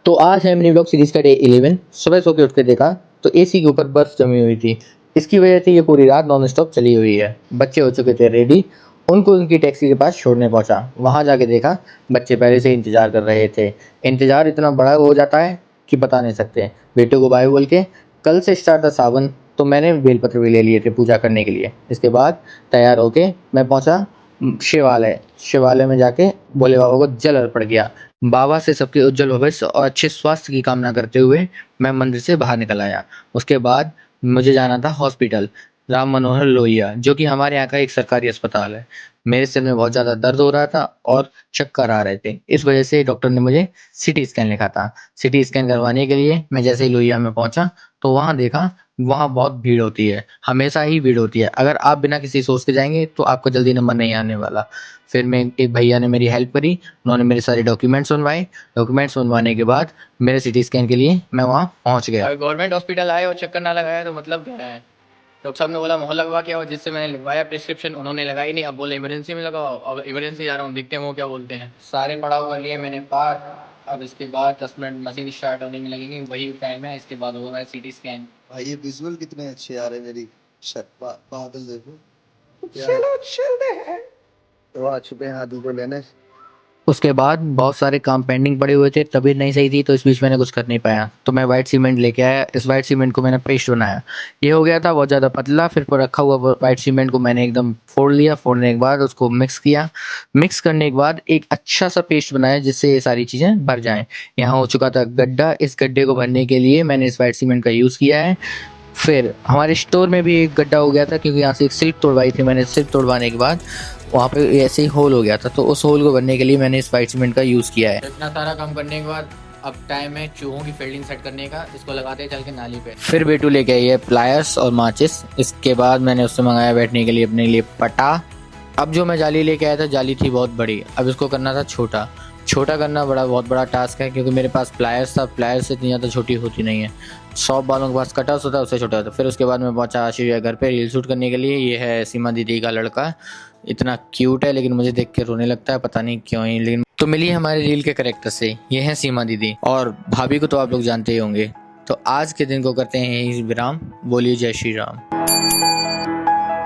तो आज है मिनी ब्लॉग सीरीज का डे 11। सुबह सो के उठ के देखा तो एसी के ऊपर बर्फ जमी हुई थी। इसकी वजह से ये पूरी रात नॉन स्टॉप चली हुई है। बच्चे हो चुके थे रेडी, उनको उनकी टैक्सी के पास छोड़ने पहुंचा। वहां जाके देखा बच्चे पहले से इंतजार कर रहे थे। इंतजार इतना बड़ा हो जाता है कि बता नहीं सकते। बेटे को बाय बोल के कल से स्टार्ट था सावन, तो मैंने बेलपत्र भी ले लिए थे पूजा करने के लिए। इसके बाद तैयार होके मैं पहुंचा शिवालय में जाके भोले बाबा को जल अर्पण किया। बाबा से सबके उज्जवल भविष्य और अच्छे स्वास्थ्य की कामना करते हुए मैं मंदिर से बाहर निकल आया। उसके बाद मुझे जाना था हॉस्पिटल राम मनोहर लोहिया, जो कि हमारे यहाँ का एक सरकारी अस्पताल है। मेरे सिर में बहुत ज़्यादा दर्द हो रहा था और चक्कर आ रहे थे। इस वजह से डॉक्टर ने मुझे सिटी स्कैन लिखा था। सिटी स्कैन करवाने के लिए मैं जैसे ही लोहिया में पहुंचा तो वहाँ देखा, वहाँ बहुत भीड़ होती है, हमेशा ही भीड़ होती है। अगर आप बिना किसी सोच के जाएंगे तो आपको जल्दी नंबर नहीं आने वाला। फिर मैं एक भैया ने मेरी हेल्प करी, उन्होंने मेरे सारे डॉक्यूमेंट्स बनवाए। डॉक्यूमेंट्स बनवाने के बाद मेरे सिटी स्कैन के लिए मैं वहाँ पहुँच गया। गवर्नमेंट हॉस्पिटल आए और चक्कर ना लगाया तो मतलब क्या है। डॉक्टर साहब ने बोला मोहर लगवा के आओ, जिससे मैंने लिखवाया प्रिस्क्रिप्शन, उन्होंने लगाई नहीं। अब बोले इमरजेंसी में लगाओ। अब इमरजेंसी जा रहा हूँ, देखते हैं वो क्या बोलते हैं। सारे पड़ाव कर लिए मैंने पार। अब इसके बाद 10 मिनट मशीन स्टार्ट होने में लगेंगे, वही टाइम है। इसके बाद होगा सिटी स्कैन। भाई ये विजुअल कितने अच्छे आ रहे हैं। मेरी बादल देखो क्या चलो चलते हैं। तो आ चुके हैं हाथी को लेने। उसके बाद बहुत सारे काम पेंडिंग पड़े हुए थे, तबीयत नहीं सही थी, तो इस बीच मैंने कुछ कर नहीं पाया। तो मैं वाइट सीमेंट लेके आया। इस वाइट सीमेंट को मैंने पेस्ट बनाया। ये हो गया था बहुत ज़्यादा पतला। फिर पर रखा हुआ वाइट सीमेंट को मैंने एकदम फोड़ लिया। फोड़ने के बाद उसको मिक्स किया। मिक्स करने के बाद एक अच्छा सा पेस्ट बनाया जिससे ये सारी चीज़ें भर जाएं। यहाँ हो चुका था गड्ढा। इस गड्ढे को भरने के लिए मैंने इस वाइट सीमेंट का यूज़ किया है। फिर हमारे स्टोर में भी एक गड्ढा हो गया था, क्योंकि यहाँ से एक सिल्क तोड़वाई थी मैंने। सिल्क तोड़वाने के बाद वहाँ पे ऐसे ही होल हो गया था, तो उस होल को भरने के लिए मैंने इस वाइट सीमेंट का यूज़ किया है। इतना सारा काम करने के बाद अब टाइम है चूहों की फील्डिंग सेट करने का। इसको लगाते हैं चल के नाली पे। फिर बेटू लेके आई है प्लायर्स और माचिस। इसके बाद मैंने उससे मंगाया बैठने के लिए अपने लिए पटा। अब जो मैं जाली लेके आया था, जाली थी बहुत बड़ी। अब इसको करना था छोटा। छोटा करना बहुत बड़ा टास्क है, क्योंकि मेरे पास प्लायर्स था। प्लायर्स इतनी ज़्यादा छोटी होती नहीं है। सॉफ्ट वालों के पास कटर्स होता है, उससे छोटा होता है। फिर उसके बाद मैं पहुंचा आशीष भैया घर पे रील शूट करने के लिए। ये है सीमा दीदी का लड़का। इतना क्यूट है, लेकिन मुझे देख के रोने लगता है, पता नहीं क्यों ही। लेकिन तो मिली हमारे रील के करेक्टर से। ये है सीमा दीदी, और भाभी को तो आप लोग जानते ही होंगे। तो आज के दिन को करते हैं यही विराम। बोलिए जय श्री राम।